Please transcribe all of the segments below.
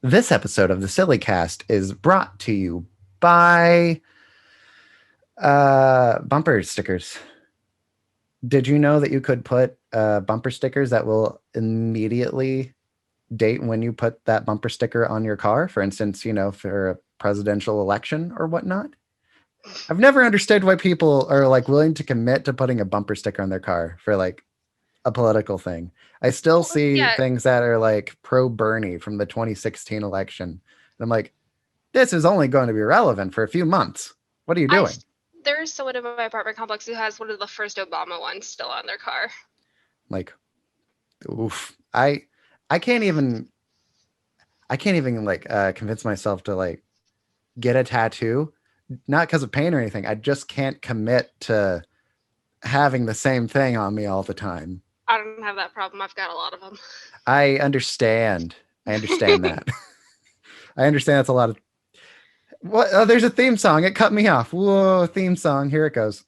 This episode of the Sillycast is brought to you by bumper stickers. Did you know that you could put bumper stickers that will immediately date when you put that bumper sticker on your car? For instance, for a presidential election or whatnot. I've never understood why people are like willing to commit to putting a bumper sticker on their car for like a political thing. I still Well, see yeah, things that are like pro Bernie from the 2016 election. And I'm like, this is only going to be relevant for a few months. What are you I doing? s- there's someone in my apartment complex who has one of the first Obama ones still on their car. Like, oof. I can't even like convince myself to like get a tattoo, not because of pain or anything. I just can't commit to having the same thing on me all the time. I don't have that problem. I've got a lot of them. I understand. I understand that. I understand that's a lot of what. Oh, there's a theme song. It cut me off. Whoa, theme song. Here it goes.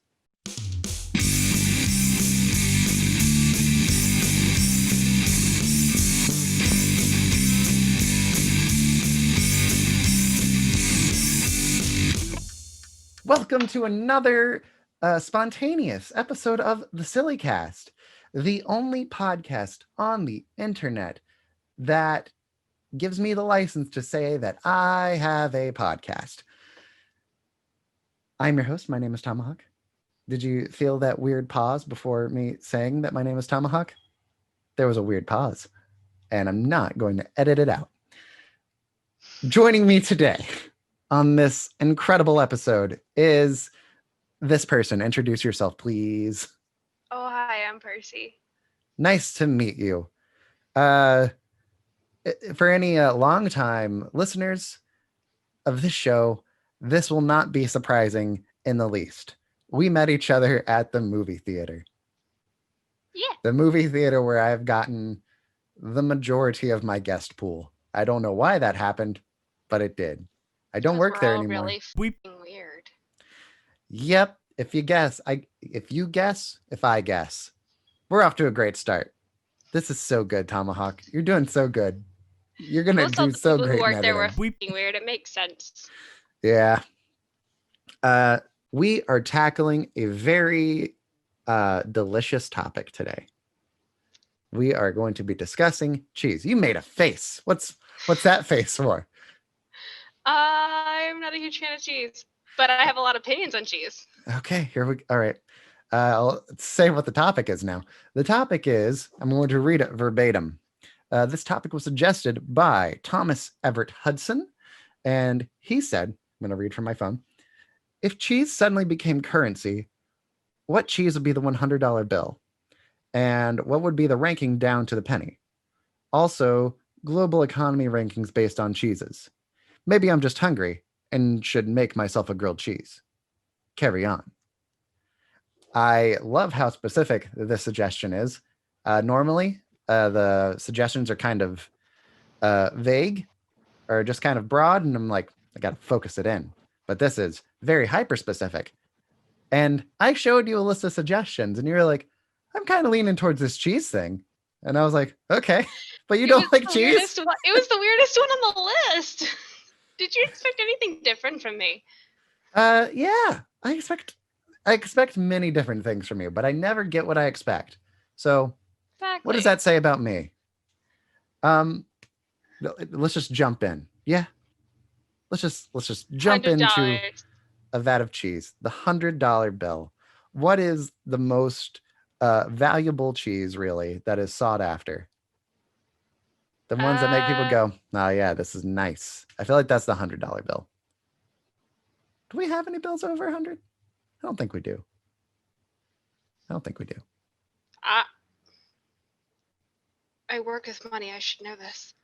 Welcome to another spontaneous episode of the Sillycast, the only podcast on the internet that gives me the license to say that I have a podcast. I'm your host. My name is Tomahawk. Did you feel that weird pause before me saying that my name is Tomahawk? There was a weird pause, and I'm not going to edit it out. Joining me today on this incredible episode is this person. Introduce yourself, please. Oh, hi, I'm Percy. Nice to meet you. Uh, for any long-time listeners of this show, this will not be surprising in the least. We met each other at the movie theater. Yeah. The movie theater where I've gotten the majority of my guest pool. I don't know why that happened, but it did. I don't Because work we're there all anymore. really fucking weird. Yep. If I guess, we're off to a great start. This is so good, Tomahawk. You're doing so good. You're gonna Most of do the so people who great in work there were editing. fucking weird. It makes sense. Yeah. We are tackling a very delicious topic today. We are going to be discussing cheese. You made a face. What's that face for? I'm not a huge fan of cheese, but I have a lot of opinions on cheese. Okay, here we. All right. I'll say what the topic is now. The topic is. I'm going to read it verbatim. This topic was suggested by Thomas Everett Hudson, and he said, "I'm going to read from my phone. If cheese suddenly became currency, what cheese would be the $100 bill? And what would be the ranking down to the penny? Also, global economy rankings based on cheeses. Maybe I'm just hungry and should make myself a grilled cheese. Carry on." I love how specific this suggestion is. Normally, the suggestions are kind of vague or just kind of broad, and I'm like, I got to focus it in. But this is very hyper specific. And I showed you a list of suggestions, and you were like, I'm kind of leaning towards this cheese thing. And I was like, okay, but you It was don't like the cheese? weirdest one. It was the weirdest one on the list. Did you expect anything different from me? Yeah, I expect many different things from you, but I never get what I expect. So, what does Exactly. that say about me? Um, let's just jump in. Yeah, let's just jump hundred into dollars. a vat of cheese. The $100 bill. What is the most valuable cheese really that is sought after? The ones that make people Uh, go, "Oh yeah, this is nice." I feel like that's the $100 bill. Do we have any bills over 100? I don't think we do. I don't think we do. I I work with money. I should know this.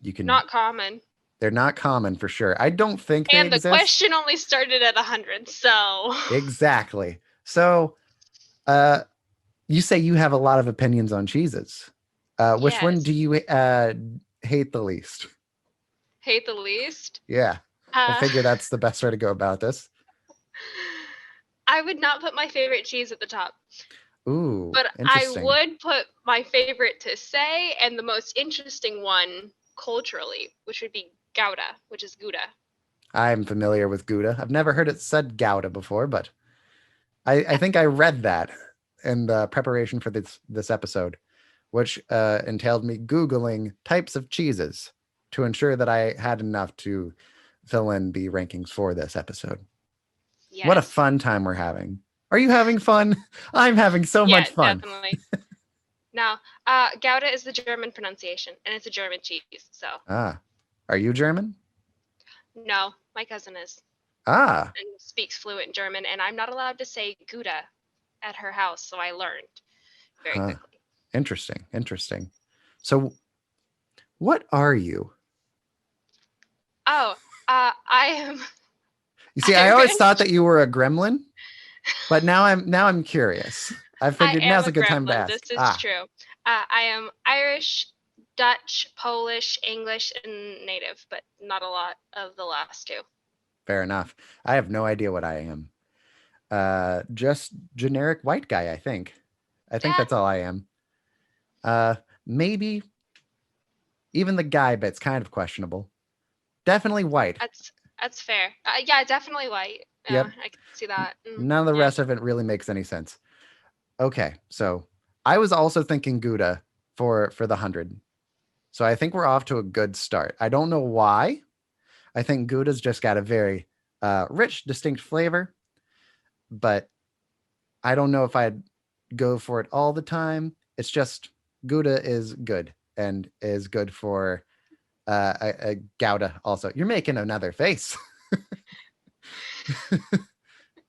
You can. Not common. They're not common for sure. I don't think they And the exist. question only started at 100. So Exactly. So, uh, you say you have a lot of opinions on cheeses. Which one do yes, you hate the least? hate the least. Yeah, I Uh, figure that's the best way to go about this. I would not put my favorite cheese at the top, Ooh, but I interesting. would put my favorite to say and the most interesting one culturally, which would be Gouda, which is Gouda. I'm familiar with Gouda. I've never heard it said Gouda before, but I think I read that in the preparation for this episode, which entailed me Googling types of cheeses to ensure that I had enough to fill in the rankings for this episode. Yes. What a fun time we're having. Are you having fun? I'm having so much fun. Definitely. Now, Gouda is the German pronunciation, and it's a German cheese. So. Are you German? No, my cousin is. And speaks fluent German, and I'm not allowed to say Gouda at her house, so I learned very quickly. Interesting. So, what are you? Oh, I am. You see, I always thought that you were a gremlin, but now I'm curious. I figured now's a good time to ask. This is true. I am Irish, Dutch, Polish, English, and native, but not a lot of the last two. Fair enough. I have no idea what I am. Just generic white guy, I think. I think that's all I am. Maybe even the guy bit's kind of questionable. Definitely white. That's fair. Yeah, definitely white. Yep. I can see that. None of the rest of it really makes any sense. Okay, so I was also thinking Gouda for the 100. So I think we're off to a good start. I don't know why. I think Gouda's just got a very rich, distinct flavor, but I don't know if I'd go for it all the time. It's just Gouda is good and is good for a Gouda also. You're making another face.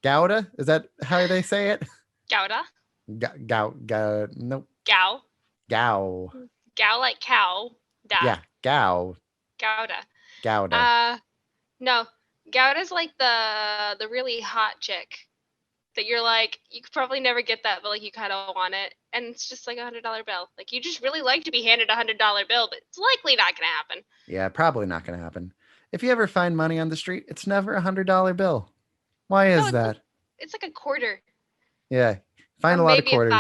Gouda? Is that how they say it? Gouda? Nope. Gow. Gow. Gow like cow. Da. Yeah, gow. Gouda. No. Gouda's like the really hot chick that you're like, you could probably never get that, but like you kind of want it. And it's just like $100 bill. Like you just really like to be handed $100 bill, but it's likely not going to happen. Yeah, probably not going to happen. If you ever find money on the street, it's never $100 bill. Why is that? It's like a quarter. Yeah, find a lot of quarters.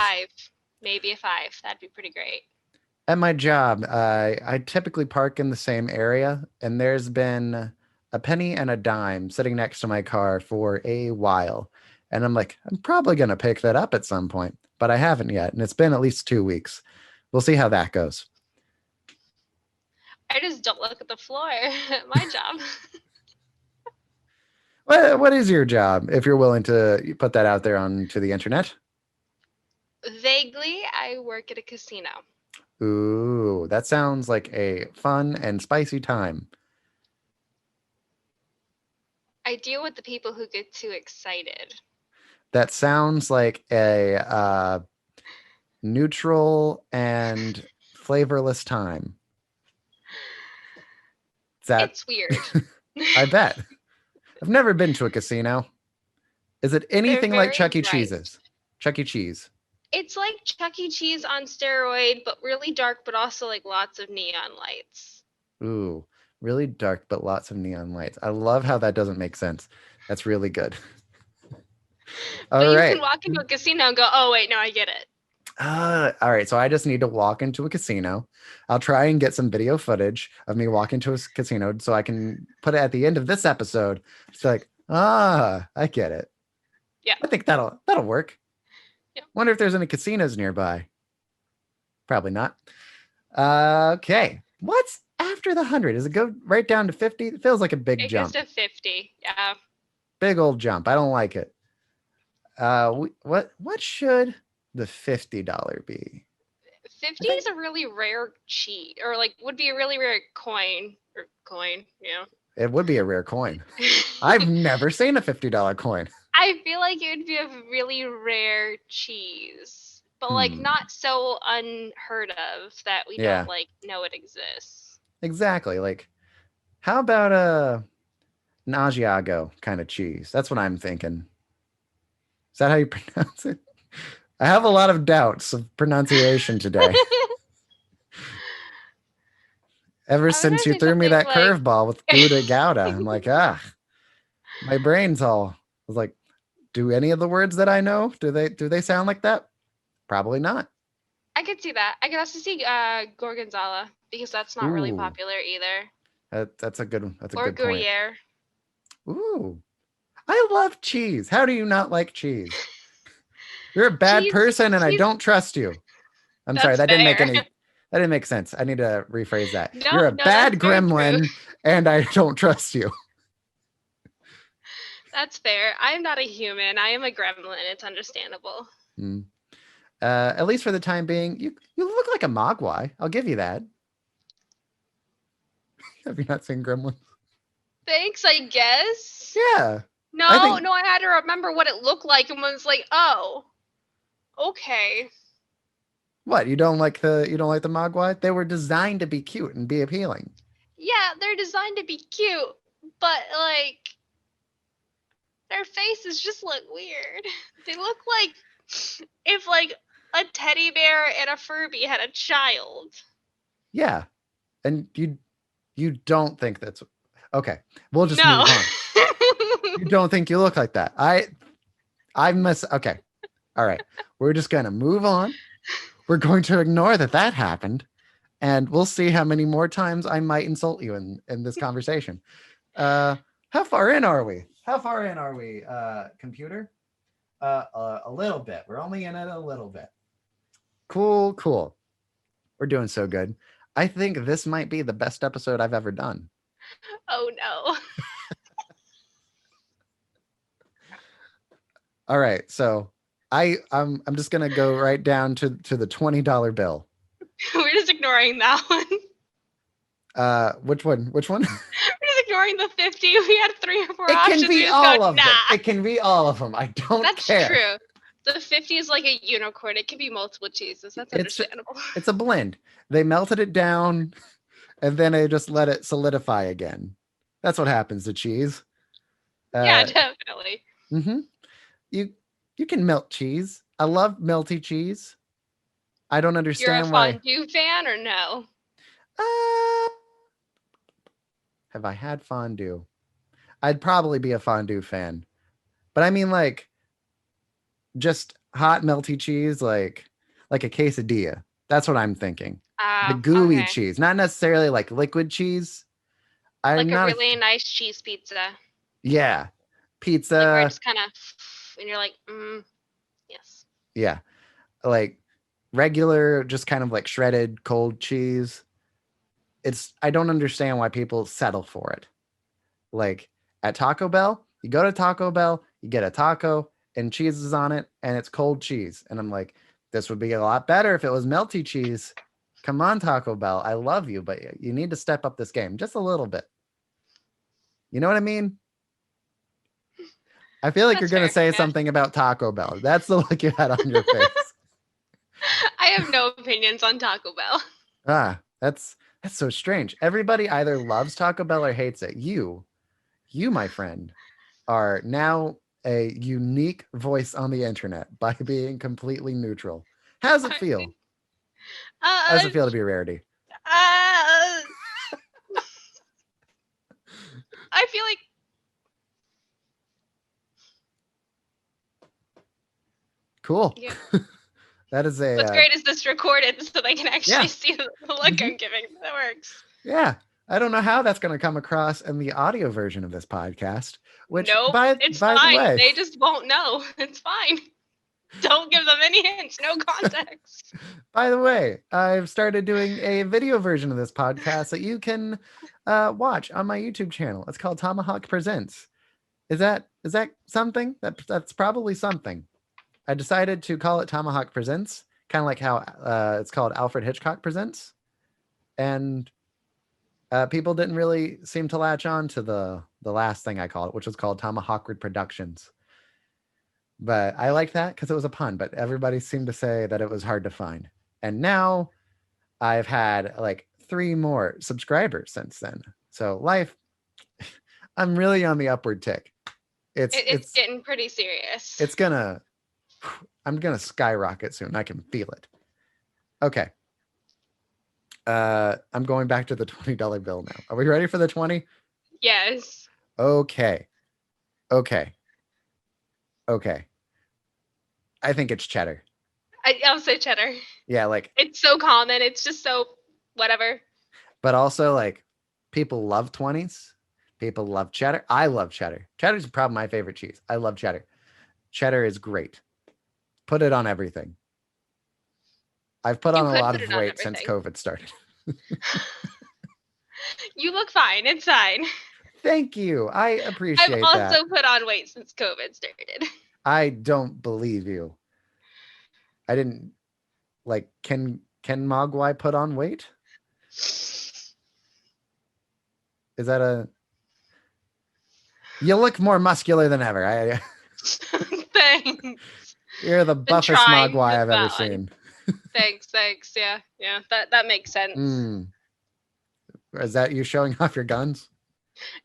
Maybe a five. That'd be pretty great. At my job, I typically park in the same area, and there's been a penny and a dime sitting next to my car for a while. And I'm like, I'm probably going to pick that up at some point, but I haven't yet. And it's been at least 2 weeks. We'll see how that goes. I just don't look at the floor at my job. What is your job, if you're willing to put that out there onto the internet? Vaguely, I work at a casino. Ooh, that sounds like a fun and spicy time. I deal with the people who get too excited. That sounds like a neutral and flavorless time. It's weird. I bet. I've never been to a casino. Is it anything like Chuck E. Cheese's? Chuck E. Cheese. It's like Chuck E. Cheese on steroid, but really dark, but also like lots of neon lights. Ooh, really dark, but lots of neon lights. I love how that doesn't make sense. That's really good. But you can walk into a casino and go, oh, wait, no, I get it. All right, so I just need to walk into a casino. I'll try and get some video footage of me walking to a casino so I can put it at the end of this episode. It's like, I get it. Yeah. I think that'll work. Yeah. Wonder if there's any casinos nearby. Probably not. Okay. What's after the 100? Does it go right down to 50? It feels like a big jump. It goes to 50. Yeah. Big old jump. I don't like it. What should the $50 be? 50 is a really rare cheat, or like would be a really rare coin. Yeah. It would be a rare coin. I've never seen a $50 coin. I feel like it would be a really rare cheese, but like not so unheard of that we don't like know it exists. Exactly. Like, how about a Asiago kind of cheese? That's what I'm thinking. Is that how you pronounce it? I have a lot of doubts of pronunciation today. Ever since you threw me that curveball with Gouda Gouda, I'm like, my brain's all. I was like, do any of the words that I know, do they sound like that? Probably not. I could see that. I could also see gorgonzola. because that's not really popular either. That's a good Or point. Gruyere. Ooh, I love cheese. How do you not like cheese? You're a bad person, and I don't trust you. I'm sorry, that didn't make sense. I need to rephrase that. No, You're a bad that's very gremlin, true. and I don't trust you. That's fair. I am not a human. I am a gremlin. It's understandable. At least for the time being, you look like a mogwai. I'll give you that. Have you not seen Gremlins? Thanks, I guess. Yeah. No, I had to remember what it looked like and was like, oh, okay. What, you don't like the mogwai? They were designed to be cute and be appealing. Yeah, they're designed to be cute, but like their faces just look weird. They look like if like a teddy bear and a Furby had a child. Yeah. And you don't think that's okay. We'll just move on. You don't think you look like that. I must okay. All right. We're just gonna move on. We're going to ignore that happened. And we'll see how many more times I might insult you in this conversation. How far in are we? Computer? A little bit. We're only in it a little bit. Cool. We're doing so good. I think this might be the best episode I've ever done. Oh no. All right, so I'm just gonna go right down to the $20 bill. We're just ignoring that one. Which one? We're just ignoring the 50. We had 3 or 4 it options. Can be all of them. It can be all of them. I don't care. That's true. The 50 is like a unicorn. It can be multiple cheeses. That's understandable. It's a blend. They melted it down, and then they just let it solidify again. That's what happens to cheese. Yeah, definitely. Mm-hmm. You can melt cheese. I love melty cheese. I don't understand why. You're a fondue fan or no? Have I had fondue? I'd probably be a fondue fan. But I mean like just hot melty cheese like a quesadilla. That's what I'm thinking. The gooey cheese, not necessarily like liquid cheese. I'm like a really nice cheese pizza. Yeah. Pizza. Like where it's kind of and you're like, yes. Yeah. Like regular, just kind of like shredded cold cheese. I don't understand why people settle for it. Like at Taco Bell, you go to Taco Bell, you get a taco and cheese is on it and it's cold cheese. And I'm like, this would be a lot better if it was melty cheese. Come on, Taco Bell. I love you, but you need to step up this game just a little bit. You know what I mean? I feel like you're going to say something about Taco Bell. That's the look you had on your face. I have no opinions on Taco Bell. That's so strange. Everybody either loves Taco Bell or hates it. You, my friend, are now a unique voice on the internet by being completely neutral. How does it feel? How does it feel to be a rarity? I feel like cool. Yeah. That is a. What's great is this recorded so they can actually see the look I'm giving. That works. Yeah. I don't know how that's going to come across in the audio version of this podcast. Which, it's fine. The way, they just won't know. It's fine. Don't give them any hints. No context. By the way, I've started doing a video version of this podcast that you can watch on my YouTube channel. It's called Tomahawk Presents. Is that something? That's probably something. I decided to call it Tomahawk Presents, kind of like how it's called Alfred Hitchcock Presents. And people didn't really seem to latch on to the last thing I called it, which was called Tomahawkward Productions. But I liked that because it was a pun, but everybody seemed to say that it was hard to find. And now I've had like 3 more subscribers since then. So life, I'm really on the upward tick. It's getting pretty serious. I'm gonna skyrocket soon. I can feel it. Okay. I'm going back to the $20 bill now. Are we ready for the 20? Yes. Okay. I think it's cheddar. I'll say cheddar. Yeah, like it's so common. It's just so whatever. But also, like, people love 20s. People love cheddar. I love cheddar. Cheddar's probably my favorite cheese. I love cheddar. Cheddar is great. Put it on everything. I've put You on a could lot put of it on weight since everything. COVID started. You look fine. It's fine. Thank you. I I've appreciate that. also put on weight since COVID started. I don't believe you. I didn't like Ken Mogwai put on weight? Is that a You look more muscular than ever. Thanks. You're the Been buffest trying Mogwai with I've ever that one. seen. Thanks. Yeah. That makes sense. Is that you showing off your guns?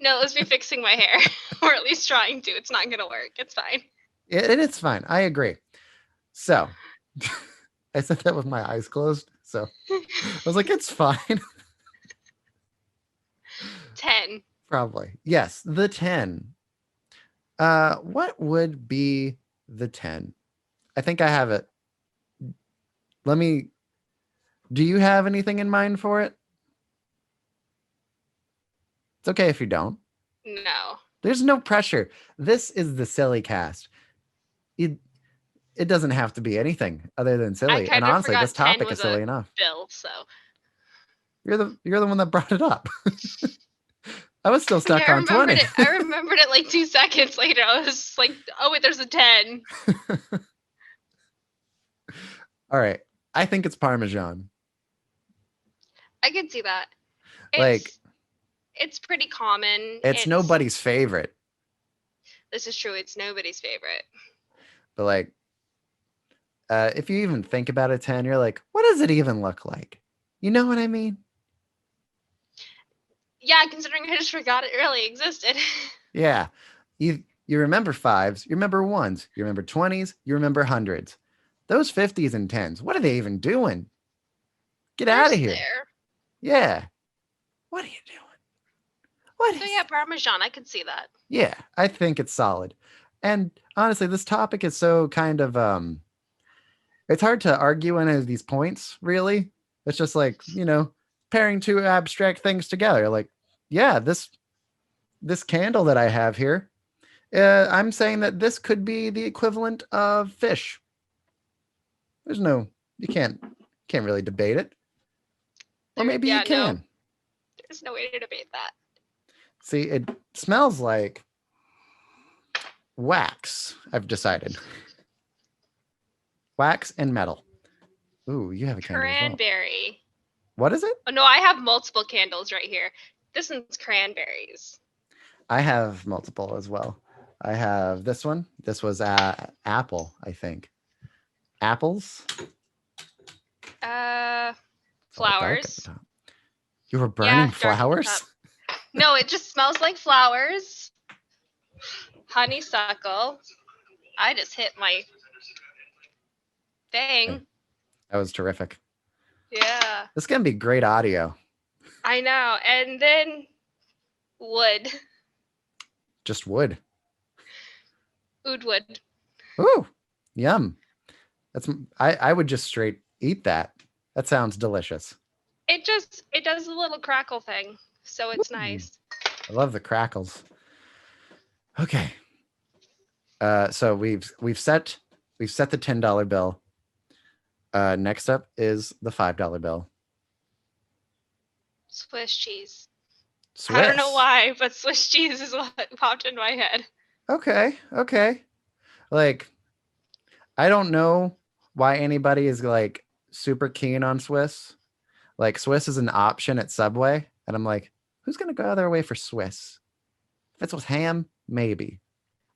No, it was me fixing my hair. Or at least trying to. It's not gonna work. It's fine. It's fine. I agree. So I said that with my eyes closed. So I was like, it's fine. 10. Probably. Yes, the 10. What would be the 10? I think I have it. Do you have anything in mind for it? It's okay if you don't. No. There's no pressure. This is the Sillycast. It doesn't have to be anything other than silly. I kind And of honestly, forgot this 10 topic was is silly a enough. bill, so. You're the one that brought it up. I was still stuck on 20. I remembered it like 2 seconds later. I was like, oh wait, there's a 10. All right. I think it's Parmesan. I can see that. It's pretty common. It's nobody's favorite. This is true. It's nobody's favorite. But like, if you even think about a 10, you're like, what does it even look like? You know what I mean? Yeah, considering I just forgot it really existed. Yeah. You remember 5s, you remember 1s, you remember 20s, you remember 100s. Those 50s and 10s, what are they even doing? Get out of here. There. Yeah. What are you doing? Yeah, Parmesan, I could see that. Yeah, I think it's solid. And honestly, this topic is so kind of it's hard to argue any of these points, really. It's just like, pairing two abstract things together. Like, yeah, this candle that I have here, I'm saying that this could be the equivalent of fish. You can't really debate it. Or maybe you can. No. There's no way to debate that. See, it smells like wax, I've decided. Wax and metal. Ooh, you have a candle as well. Cranberry. What is it? Oh, no, I have multiple candles right here. This one's cranberries. I have multiple as well. I have this one. This was apple, I think. Apples? Flowers. You were burning flowers? No, it just smells like flowers. Honeysuckle. I just hit my thing. That was terrific. Yeah. This is going to be great audio. I know. And then wood. Just wood. Wood. Ooh, yum. I would just straight eat that. That sounds delicious. It does a little crackle thing, so it's nice. I love the crackles. Okay. So we've set the $10 bill. Next up is the $5 bill. Swiss cheese. Swiss. I don't know why, but Swiss cheese is what popped in my head. Okay. Like, I don't know why anybody is like super keen on Swiss. Like, Swiss is an option at Subway, and I'm like, who's gonna go out of their way for Swiss? If it's with ham, maybe.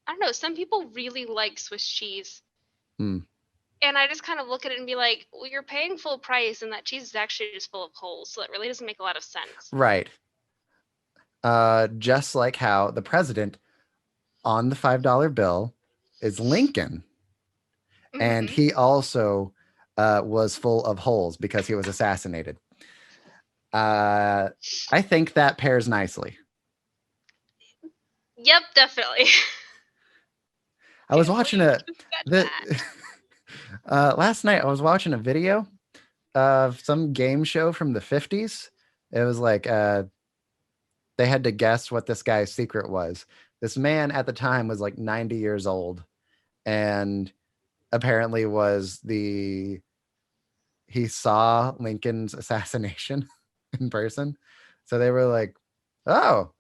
I don't know. Some people really like Swiss cheese. And I just kind of look at it and be like, well, you're paying full price, and that cheese is actually just full of holes, so it really doesn't make a lot of sense. Right. Just like how the president on the $5 bill is Lincoln. Mm-hmm. And he also was full of holes because he was assassinated. I think that pairs nicely. Yep, definitely. I was watching last night I was watching a video of some game show from the 50s It was like they had to guess what this guy's secret was. This man at the time was like 90 years old, and apparently he saw Lincoln's assassination in person. So they were like, "Oh,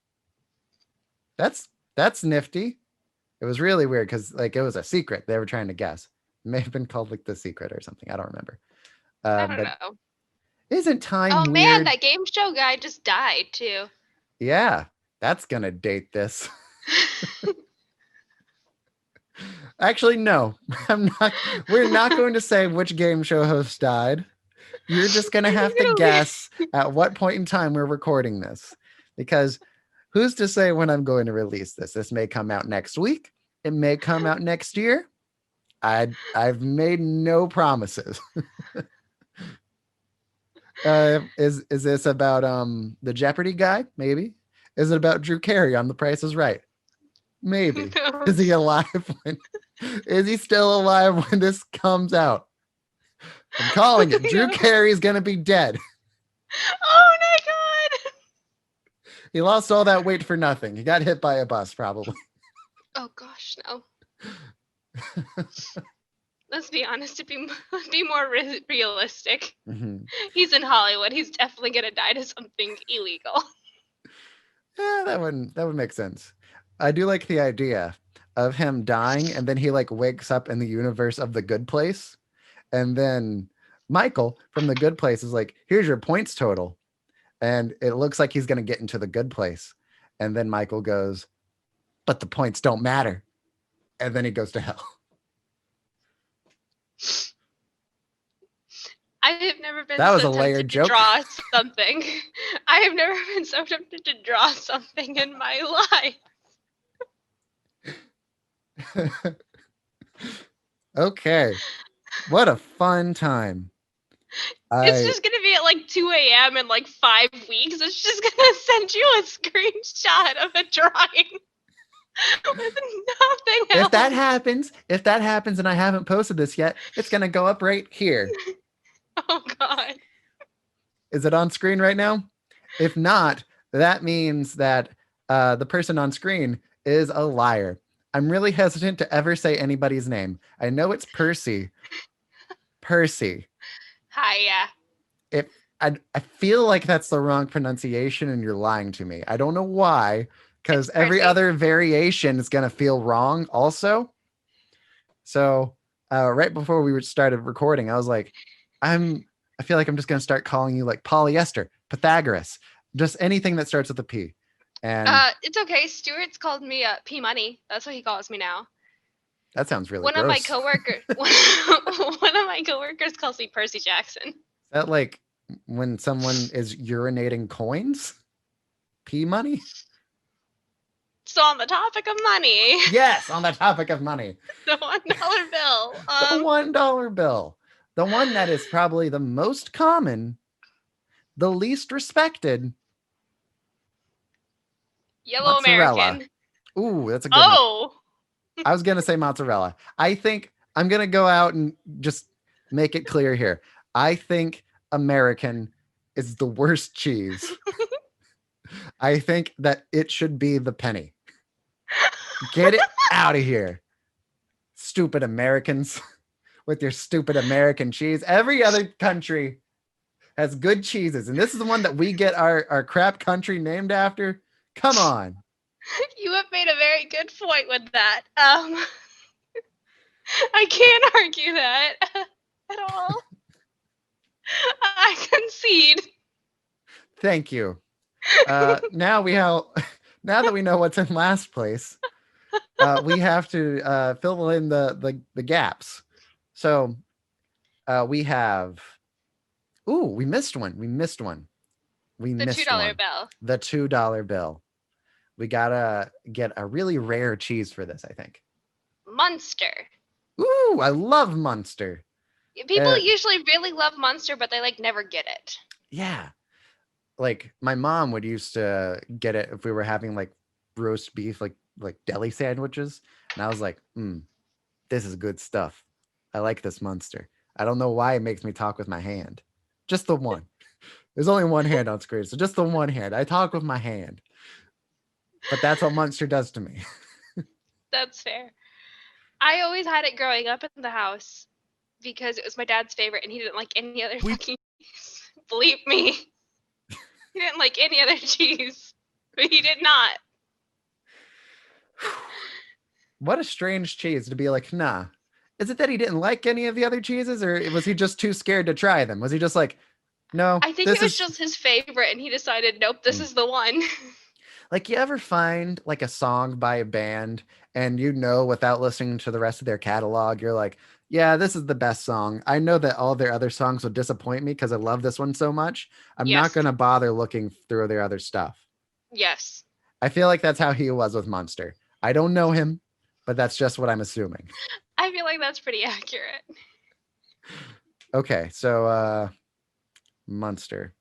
that's nifty." It was really weird because like it was a secret. They were trying to guess. It may have been called like The Secret or something. I don't remember. I don't But know. isn't time Oh man, weird? that game show guy just died too. Yeah, that's gonna date this. Actually, no, I'm not. We're not going to say which game show host died. You're just gonna have to guess at what point in time we're recording this, because who's to say when I'm going to release this? This may come out next week. It may come out next year. I've made no promises. Is this about the Jeopardy guy? Maybe. Is it about Drew Carey on The Price is Right? Maybe. Is he alive when? Is he still alive when this comes out? I'm calling it. Drew Carey's gonna be dead. Oh my god! He lost all that weight for nothing. He got hit by a bus, probably. Oh gosh, no. Let's be honest. To be more realistic, he's in Hollywood. He's definitely gonna die to something illegal. Yeah, that would make sense. I do like the idea of him dying, and then he like wakes up in the universe of The Good Place, and then Michael from The Good Place is like, "Here's your points total," and it looks like he's gonna get into The Good Place, and then Michael goes, "But the points don't matter," and then he goes to hell. I have never been That was so a layered tempted to joke. draw something. I have never been so tempted to draw something in my life. Okay. What a fun time. It's just going to be at like 2 a.m. in like 5 weeks. It's just going to send you a screenshot of a drawing with nothing else. If that happens and I haven't posted this yet, it's going to go up right here. Oh, God. Is it on screen right now? If not, that means that the person on screen is a liar. I'm really hesitant to ever say anybody's name. I know it's Persi. Persi. Hiya. I feel like that's the wrong pronunciation and you're lying to me. I don't know why, because every other variation is going to feel wrong also. So right before we started recording, I was like, I feel like I'm just going to start calling you like polyester, Pythagoras, just anything that starts with a P. And it's okay. Stuart's called me P Money. That's what he calls me now. That sounds really gross. One of my coworkers calls me Percy Jackson. Is that like when someone is urinating coins? P money? So on the topic of money. Yes, on the topic of money. The $1 bill. The $1 bill. The one that is probably the most common, the least respected. Yellow mozzarella. American. Ooh, that's a good one. I was going to say mozzarella. I think I'm going to go out and just make it clear here. I think American is the worst cheese. I think that it should be the penny. Get it out of here. Stupid Americans with your stupid American cheese. Every other country has good cheeses, and this is the one that we get our crap country named after. Come on. You have made a very good point with that. I can't argue that at all. I concede. Thank you. Now that we know what's in last place, we have to fill in the gaps. So we have. Ooh, we missed one. The $2 bill. The $2 bill. We gotta get a really rare cheese for this, I think. Munster. Ooh, I love Munster. People usually really love Munster, but they like never get it. Yeah. Like my mom would used to get it if we were having like roast beef, like deli sandwiches. And I was like, this is good stuff. I like this Munster. I don't know why it makes me talk with my hand. Just the one. There's only one hand on screen, so just the one hand. I talk with my hand. But that's what Munster does to me. That's fair. I always had it growing up in the house because it was my dad's favorite and he didn't like any other fucking cheese. Believe me. He didn't like any other cheese. But he did not. What a strange cheese to be like, nah. Is it that he didn't like any of the other cheeses, or was he just too scared to try them? Was he just like, no? I think it was just his favorite, and he decided, nope, this is the one. Like, you ever find like a song by a band, and without listening to the rest of their catalog, you're like, yeah, this is the best song. I know that all their other songs will disappoint me because I love this one so much. I'm not going to bother looking through their other stuff. Yes. I feel like that's how he was with Munster. I don't know him, but that's just what I'm assuming. I feel like that's pretty accurate. Okay, so Munster.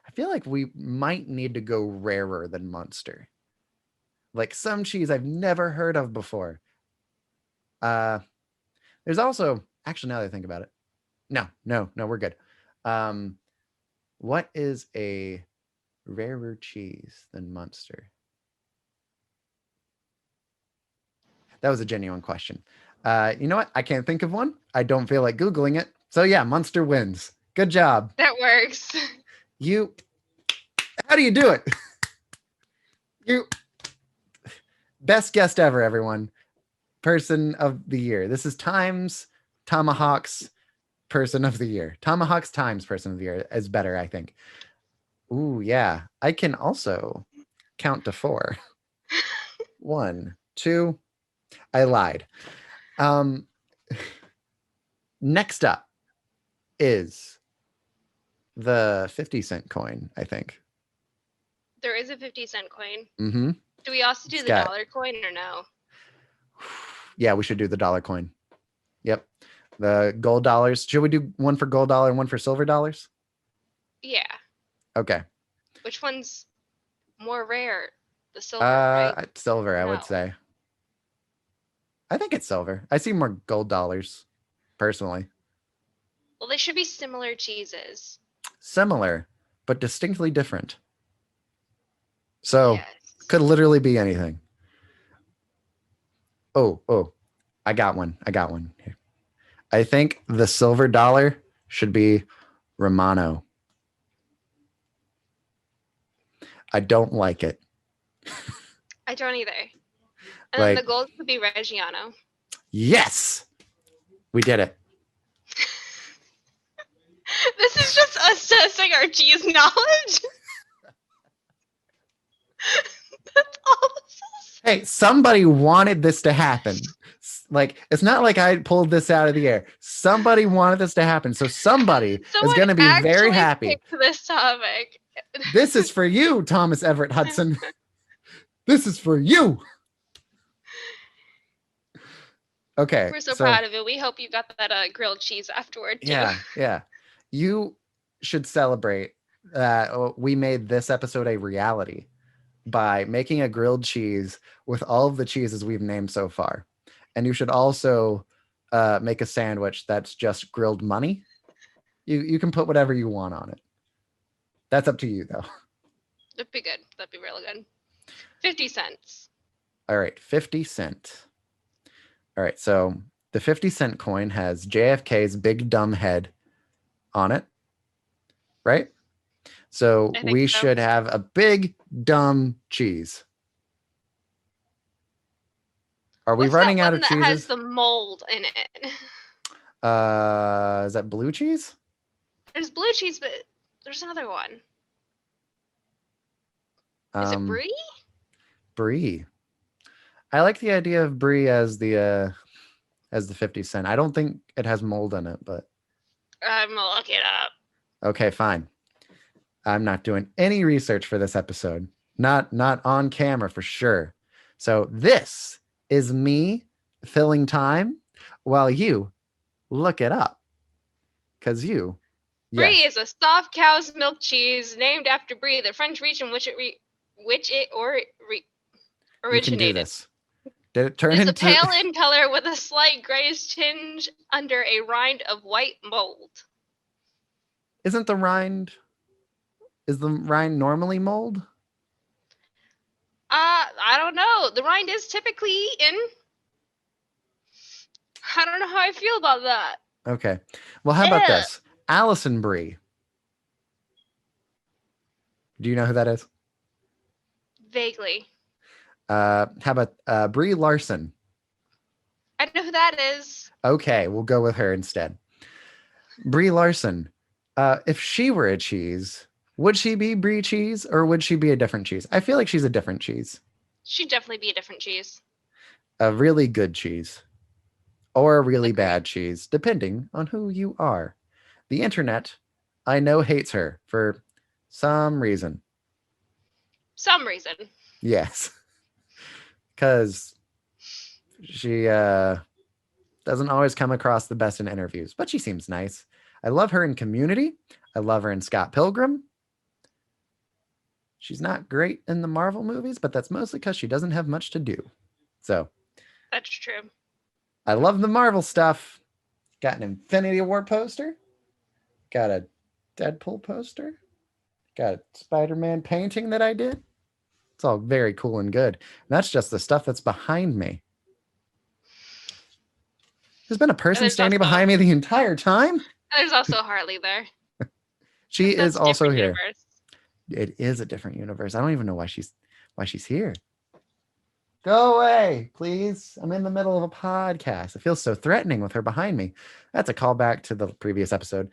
I feel like we might need to go rarer than Munster. Like some cheese I've never heard of before. There's also, actually, now that I think about it, no, we're good. What is a rarer cheese than Munster? That was a genuine question. You know what? I can't think of one. I don't feel like Googling it. So yeah, Munster wins. Good job. That works. How do you do it? Best guest ever, everyone. Person of the year. This is Times Tomahawk's Person of the Year. Tomahawk's Times Person of the Year is better, I think. Ooh, yeah. I can also count to 4. 1, 2. I lied. Next up is the 50-cent coin, I think. There is a 50-cent coin. Mm-hmm. Do we also do the dollar coin or no? Yeah, we should do the dollar coin. Yep. The gold dollars. Should we do one for gold dollar and one for silver dollars? Yeah. Okay. Which one's more rare? The silver, right? Silver, I would say. I think it's silver. I see more gold dollars, personally. Well, they should be similar cheeses. Similar, but distinctly different. So, could literally be anything. Oh, I got one. Here. I think the silver dollar should be Romano. I don't like it. I don't either. And then the gold could be Reggiano. Yes! We did it. This is just assessing our cheese knowledge. That's all this is. Hey, somebody wanted this to happen. Like, it's not like I pulled this out of the air. Somebody wanted this to happen. So somebody is going to be very happy. This topic. This is for you, Thomas Everett Hudson. This is for you. Okay. We're so proud of it. We hope you got that grilled cheese afterward, too. Yeah. You should celebrate that we made this episode a reality by making a grilled cheese with all of the cheeses we've named so far. And you should also make a sandwich that's just grilled money. You can put whatever you want on it. That's up to you, though. That'd be good. That'd be really good. 50 cents. All right, 50 cent. All right, so the 50-cent coin has JFK's big dumb head on it, right? So we should have a big dumb cheese. Are we running out of cheeses? That has the mold in it. Is that blue cheese? There's blue cheese, but there's another one. Is it brie? Brie. I like the idea of brie as the 50 cent. I don't think it has mold in it, but I'm gonna look it up. Okay, fine. I'm not doing any research for this episode. Not on camera for sure. So this is me filling time while you look it up. Because you... Brie is a soft cow's milk cheese named after Brie, the French region which it originated. You can do this. Did it turn it's into... It's a pale in color with a slight grayish tinge under a rind of white mold. Isn't the rind Is the rind normally mold? I don't know. The rind is typically eaten. I don't know how I feel about that. Okay. Well, how about Ew. this? Allison Brie. Do you know who that is? Vaguely. How about Brie Larson? I know who that is. Okay, we'll go with her instead. Brie Larson. If she were a cheese, would she be Brie cheese or would she be a different cheese? I feel like she's a different cheese. She'd definitely be a different cheese. A really good cheese or a really Agreed. bad cheese, depending on who you are. The internet, I know, hates her for some reason. Some reason. Yes. Because she doesn't always come across the best in interviews, but she seems nice. I love her in Community. I love her in Scott Pilgrim. She's not great in the Marvel movies, but that's mostly because she doesn't have much to do. So That's true. I love the Marvel stuff. Got an Infinity War poster. Got a Deadpool poster. Got a Spider-Man painting that I did. It's all very cool and good. And that's just the stuff that's behind me. There's been a person standing behind me the entire time. There's also Harley there. She is also here. Universe. It is a different universe. I don't even know why she's here. Go away, please. I'm in the middle of a podcast. It feels so threatening with her behind me. That's a callback to the previous episode.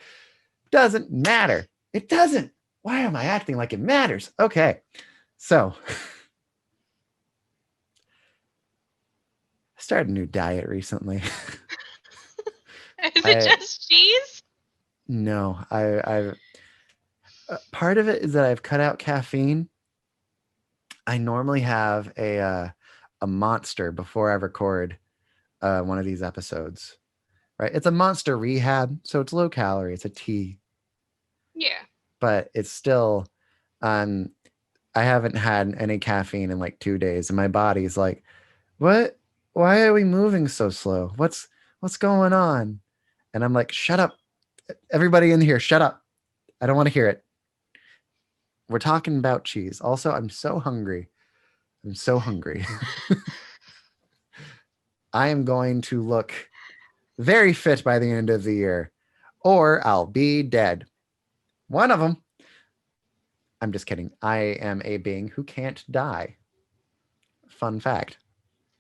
Doesn't matter. It doesn't. Why am I acting like it matters? Okay. So I started a new diet recently. Is it just cheese? No, I've part of it is that I've cut out caffeine. I normally have a Monster before I record one of these episodes, right? It's a Monster Rehab, so it's low calorie. It's a tea. Yeah. But it's still, I haven't had any caffeine in like 2 days, and my body's like, what? Why are we moving so slow? What's going on? And I'm like, shut up. Everybody in here, shut up. I don't want to hear it. We're talking about cheese. Also, I'm so hungry. I'm so hungry. I am going to look very fit by the end of the year, or I'll be dead. One of them. I'm just kidding. I am a being who can't die. Fun fact.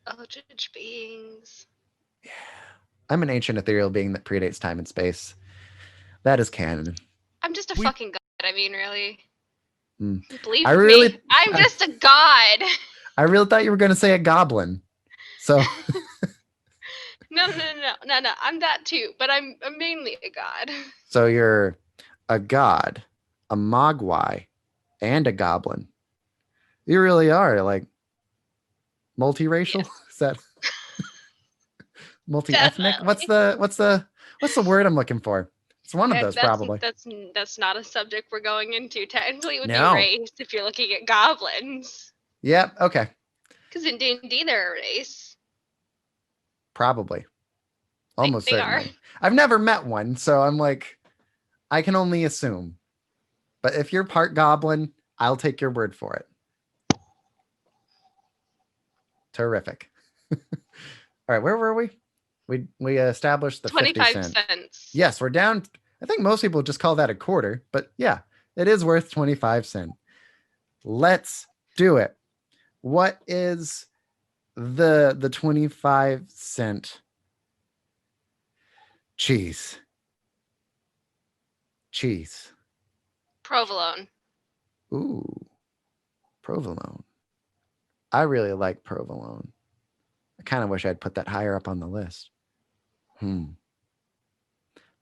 Eldritch beings. Yeah. I'm an ancient ethereal being that predates time and space. That is canon. I'm just a fucking god. I mean, really. Believe me. I'm just a god. I really thought you were going to say a goblin. So. No. I'm that too, but I'm mainly a god. So you're a god, a mogwai, and a goblin. You really are like multiracial. Yes. Is that multi-ethnic? Definitely. What's the word I'm looking for? It's one of those probably. That's not a subject we're going into. Technically, it would be race if you're looking at goblins. Yep. Okay. Because in D&D they're a race. Probably. Almost certainly. I've never met one, so I'm like, I can only assume. But if you're part goblin, I'll take your word for it. Terrific. All right, where were we? We established the 25 cents. Yes, we're down. I think most people just call that a quarter, but yeah, it is worth 25 cents. Let's do it. What is the 25 cent cheese? Provolone. Ooh, provolone. I really like provolone. I kind of wish I'd put that higher up on the list.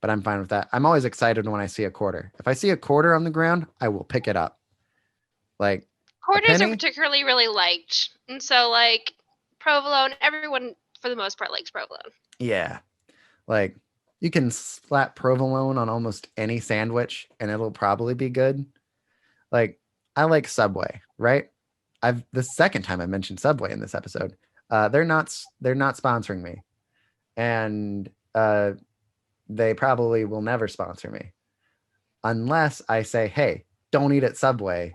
But I'm fine with that. I'm always excited when I see a quarter. If I see a quarter on the ground, I will pick it up. Like quarters are particularly really liked. And so like provolone, everyone for the most part likes provolone. Yeah. Like you can slap provolone on almost any sandwich and it'll probably be good. Like I like Subway, right? The second time I mentioned Subway in this episode. They're not sponsoring me. And they probably will never sponsor me unless I say, hey, don't eat at Subway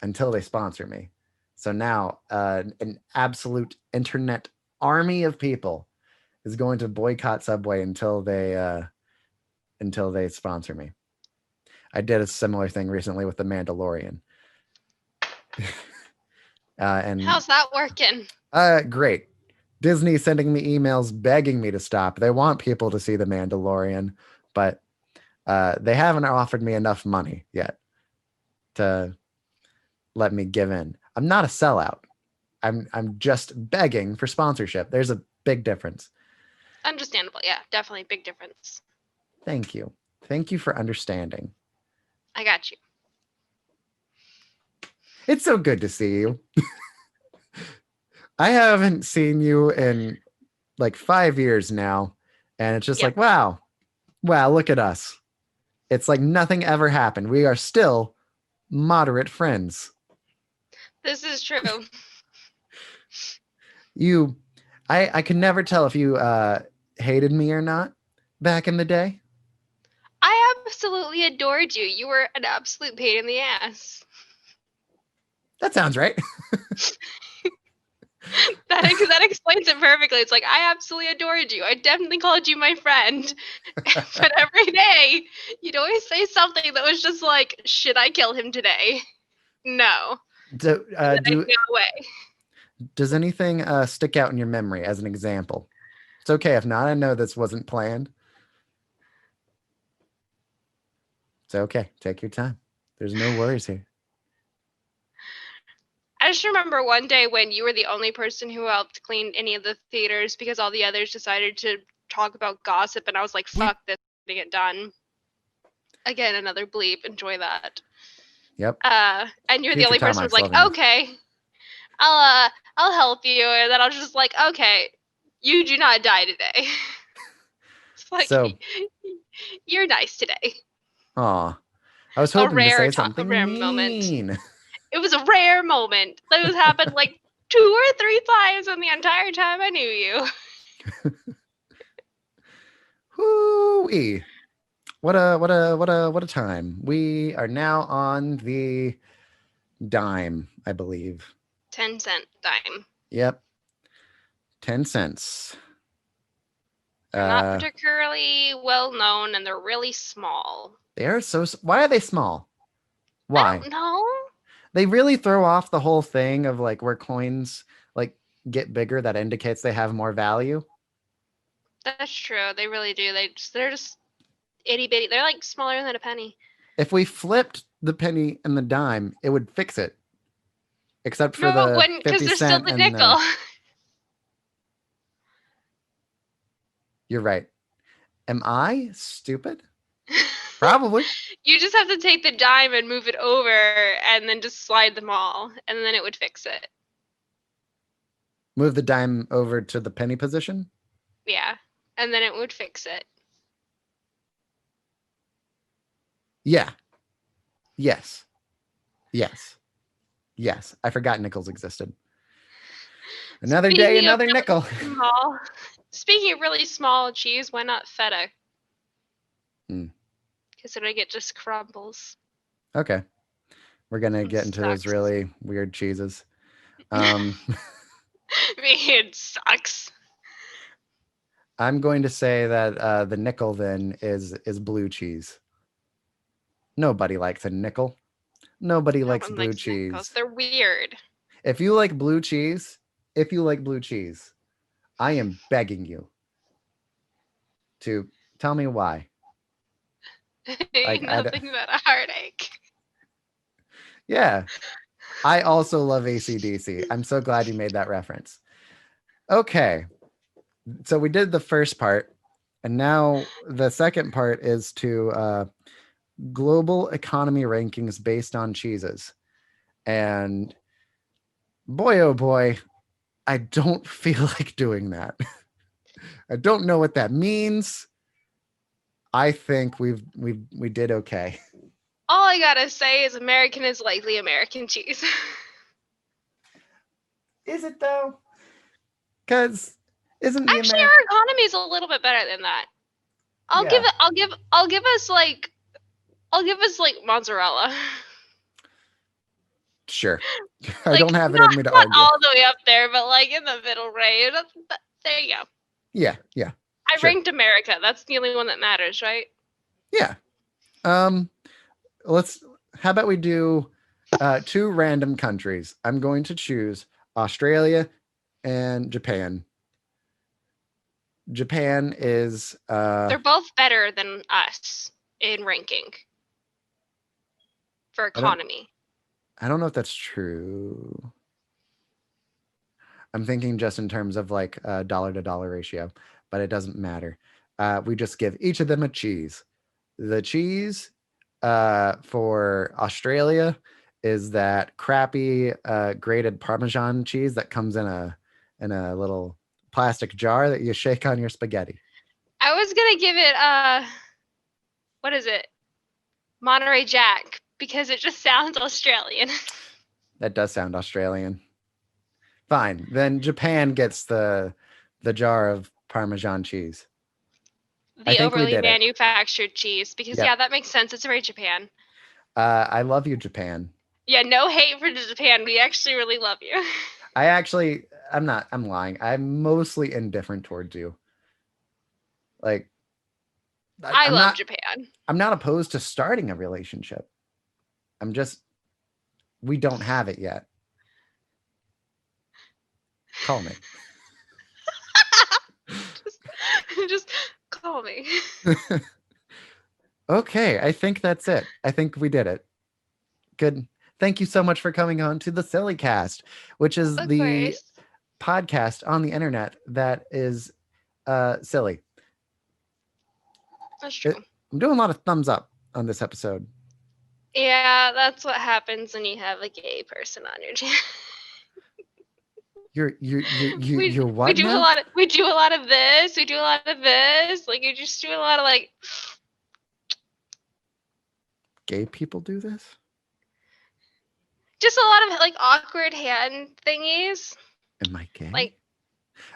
until they sponsor me. So now an absolute internet army of people is going to boycott Subway until they sponsor me. I did a similar thing recently with The Mandalorian. And how's that working? Great. Disney sending me emails begging me to stop. They want people to see The Mandalorian, but they haven't offered me enough money yet to let me give in. I'm not a sellout. I'm just begging for sponsorship. There's a big difference. Understandable. Yeah, definitely big difference. Thank you. Thank you for understanding. I got you. It's so good to see you. I haven't seen you in like 5 years now, and it's just like, wow, look at us. It's like nothing ever happened. We are still moderate friends. This is true. I could never tell if you hated me or not back in the day. I absolutely adored you. You were an absolute pain in the ass. That sounds right. That explains it perfectly. It's like, I absolutely adored you. I definitely called you my friend. But every day, you'd always say something that was just like, should I kill him today? No. No way. Does anything stick out in your memory as an example? It's okay if not. I know this wasn't planned. It's okay. Take your time. There's no worries here. I just remember one day when you were the only person who helped clean any of the theaters because all the others decided to talk about gossip, and I was like, fuck this, getting it done. Again, another bleep. Enjoy that. Yep. And you're the only person who's like, okay, I'll help you, and then I was just like, okay, you do not die today. It's like, so, you're nice today. Aw, I was hoping to say something rare mean. Moment. It was a rare moment. Those happened like 2 or 3 times in the entire time I knew you. Hoo-wee. What a time. We are now on the dime, I believe. 10-cent dime. Yep. 10 cents. They're not particularly well known, and they're really small. They are so. Why are they small? Why? I don't know. They really throw off the whole thing of like where coins like get bigger. That indicates they have more value. That's true. They really do. They're just itty bitty. They're like smaller than a penny. If we flipped the penny and the dime, it would fix it. Except for the 50 because there's still the nickel. You're right. Am I stupid? Probably. You just have to take the dime and move it over and then just slide them all, and then it would fix it. Move the dime over to the penny position? Yeah, and then it would fix it. Yeah. Yes. I forgot nickels existed. Another day, another nickel. Small. Speaking of really small cheese, why not feta? Considering it just crumbles. Okay. We're going to get into those really weird cheeses. It sucks. I'm going to say that the nickel then is blue cheese. Nobody likes a nickel. Nobody likes blue cheese. Nickels. They're weird. If you like blue cheese, I am begging you to tell me why. Like, nothing but a heartache. Yeah. I also love AC/DC. I'm so glad you made that reference. Okay. So we did the first part, and now the second part is to global economy rankings based on cheeses. And boy, oh boy, I don't feel like doing that. I don't know what that means. I think we did okay. All I gotta say is American is likely American cheese. Is it though? Because isn't our economy is a little bit better than that. I'll give us like mozzarella. Sure. I Like, don't have it in me to argue. all the way up there, but like in the middle range. There you go. Yeah. I Sure. ranked America. That's the only one that matters, right? Yeah. Let's. How about we do 2 random countries? I'm going to choose Australia and Japan. Japan is They're both better than us in ranking for economy. I don't know if that's true. I'm thinking just in terms of like dollar to dollar ratio, but it doesn't matter. We just give each of them a cheese. The cheese for Australia is that crappy grated Parmesan cheese that comes in a little plastic jar that you shake on your spaghetti. I was gonna give it what is it? Monterey Jack, because it just sounds Australian. That does sound Australian. Fine. Then Japan gets the jar of Parmesan cheese. The overly manufactured cheese, because Yep. that makes sense. It's very Japan. I love you, Japan. Yeah, no hate for Japan. We actually really love you. I'm lying. I'm mostly indifferent towards you. Like, I love Japan. I'm not opposed to starting a relationship. We don't have it yet. Call me. just call me. Okay, I think that's it. I think we did it. Good. Thank you so much for coming on to the Sillycast, which is the podcast on the internet that is silly. That's true. I'm doing a lot of thumbs up on this episode. Yeah, that's what happens when you have a gay person on your channel. You're what we do now? We do a lot of this. We do a lot of this. Like, you just do a lot of like. Gay people do this? Just a lot of like awkward hand thingies. Am I gay? Like,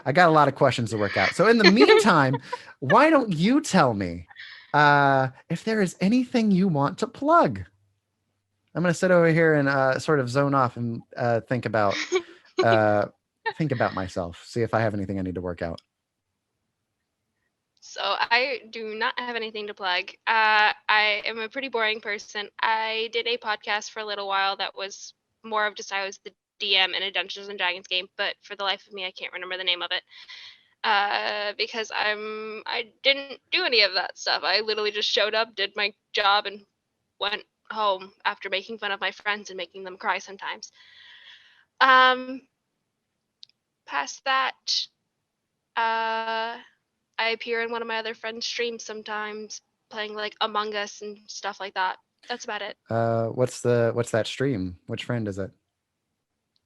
I got a lot of questions to work out. So in the meantime, why don't you tell me if there is anything you want to plug? I'm going to sit over here and sort of zone off and think about myself. See if I have anything I need to work out. So I do not have anything to plug. I am a pretty boring person. I did a podcast for a little while that was more of just I was the DM in a Dungeons and Dragons game, but for the life of me, I can't remember the name of it because I didn't do any of that stuff. I literally just showed up, did my job, and went home after making fun of my friends and making them cry sometimes. Past that, I appear in one of my other friends' streams sometimes, playing like Among Us and stuff like that. That's about it. What's that stream? Which friend is it?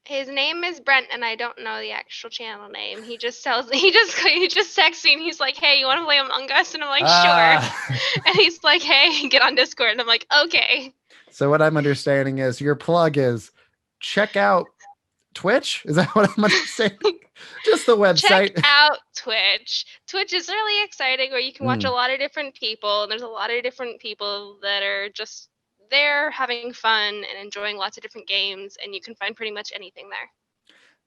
His name is Brent, and I don't know the actual channel name. He just he just texts me, and he's like, "Hey, you want to play Among Us?" And I'm like, "Sure." And he's like, "Hey, get on Discord," and I'm like, "Okay." So what I'm understanding is your plug is check out Twitch. Is that what I'm understanding? Just the website. Check out Twitch. Twitch is really exciting, where you can watch a lot of different people, and there's a lot of different people that are just there having fun and enjoying lots of different games, and you can find pretty much anything there.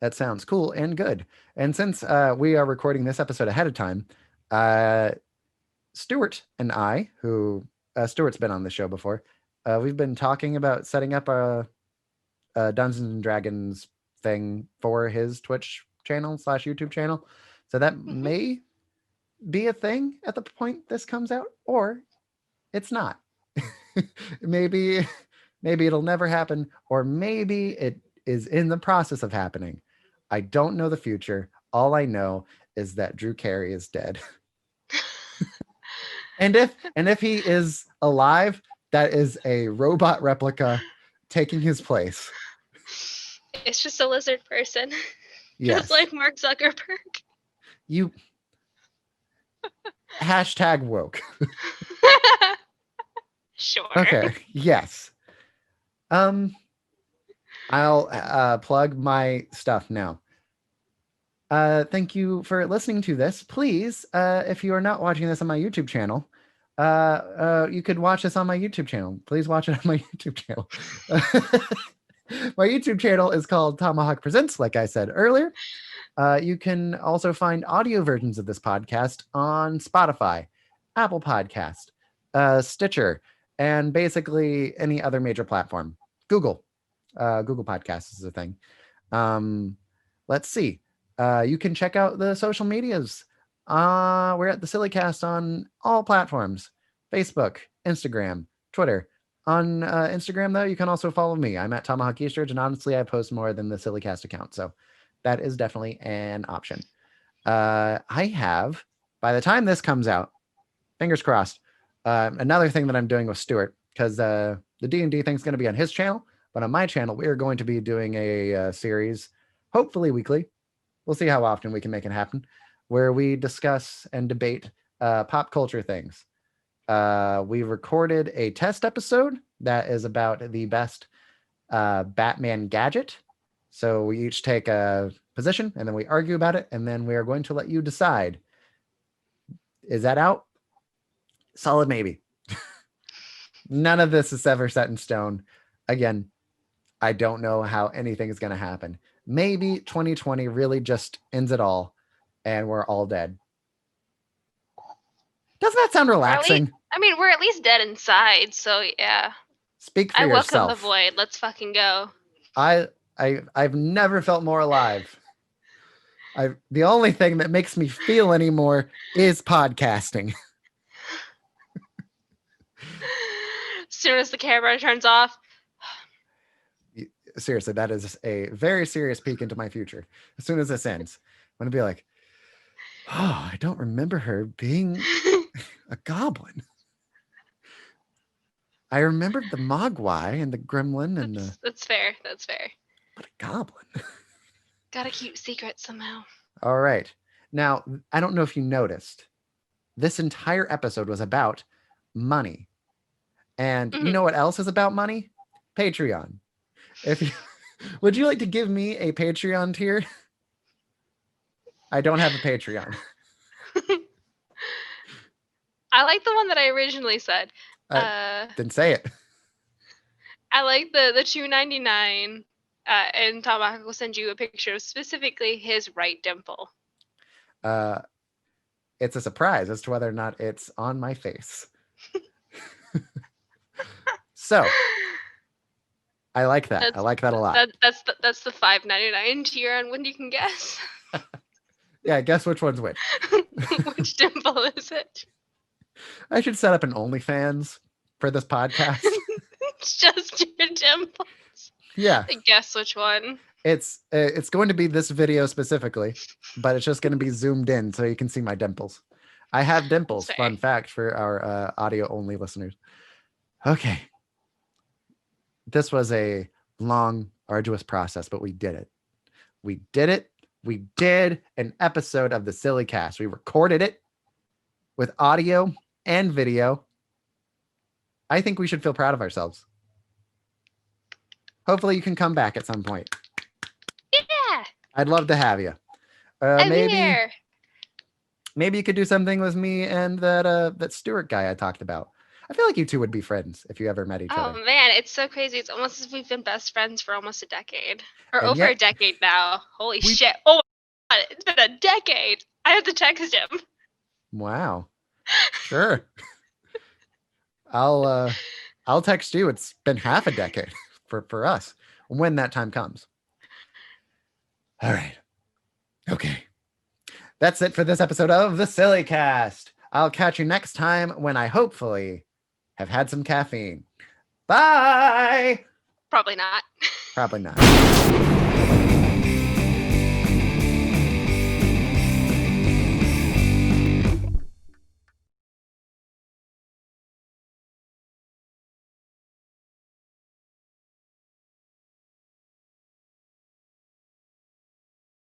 That sounds cool and good. And since we are recording this episode ahead of time, Stuart and I, who Stuart's been on the show before, we've been talking about setting up a Dungeons and Dragons thing for his Twitch channel / YouTube channel. So that may be a thing at the point this comes out, or it's not. maybe it'll never happen, or maybe it is in the process of happening. I don't know the future. All I know is that Drew Carey is dead. and if he is alive, that is a robot replica taking his place. It's just a lizard person. Yes. Just like Mark Zuckerberg. You #woke. Sure. Okay. Yes. I'll plug my stuff now. Thank you for listening to this. Please, if you are not watching this on my YouTube channel, you could watch this on my YouTube channel. Please watch it on my YouTube channel. My YouTube channel is called Tomahawk Presents, like I said earlier. You can also find audio versions of this podcast on Spotify, Apple Podcast, Stitcher, and basically any other major platform. Google Podcasts is a thing. Let's see. You can check out the social medias. We're at the Sillycast on all platforms: Facebook, Instagram, Twitter. On Instagram, though, you can also follow me. I'm at Tomahawk Eastridge, and honestly, I post more than the Sillycast account, so that is definitely an option. I have, by the time this comes out, fingers crossed, another thing that I'm doing with Stuart, because the D&D thing's going to be on his channel, but on my channel, we are going to be doing a series, hopefully weekly. We'll see how often we can make it happen, where we discuss and debate pop culture things. We recorded a test episode that is about the best Batman gadget. So we each take a position and then we argue about it, and then we are going to let you decide. Is that out? Solid maybe. None of this is ever set in stone. Again, I don't know how anything is going to happen. Maybe 2020 really just ends it all and we're all dead. Doesn't that sound relaxing? We're at least dead inside, so yeah. Speak for yourself. I welcome the void. Let's fucking go. I've never felt more alive. The only thing that makes me feel anymore is podcasting. As soon as the camera turns off. Seriously, that is a very serious peek into my future. As soon as this ends, I'm going to be like, oh, I don't remember her being a goblin. I remembered the Mogwai and the gremlin and the... That's fair. That's fair. But a goblin. Gotta keep secrets somehow. All right. Now, I don't know if you noticed, this entire episode was about money. And you know what else is about money? Patreon. Would you like to give me a Patreon tier? I don't have a Patreon. I like the one that I originally said. Didn't say it. I like the $2.99, and Tomahawk will send you a picture of specifically his right dimple. It's a surprise as to whether or not it's on my face. So I like that. I like that a lot. That's the $5.99 tier on when you can guess. Yeah, guess which one's which. Which dimple is it? I should set up an OnlyFans for this podcast. It's just your dimples. Yeah. Guess which one. It's going to be this video specifically, but it's just going to be zoomed in so you can see my dimples. I have dimples. Fun fact for our audio only listeners. Okay. This was a long, arduous process, but we did it. We did it. We did an episode of the Sillycast. We recorded it with audio and video. I think we should feel proud of ourselves. Hopefully you can come back at some point. Yeah. I'd love to have you. Maybe you could do something with me and that Stuart guy I talked about. I feel like you two would be friends if you ever met each other. Oh man, it's so crazy. It's almost as if we've been best friends for almost a decade. Or over a decade now. Holy shit. Oh my god, it's been a decade. I have to text him. Wow. Sure. I'll text you. It's been half a decade for us when that time comes. All right. Okay. That's it for this episode of the Sillycast. I'll catch you next time when I hopefully have had some caffeine. Bye. Probably not. Probably not.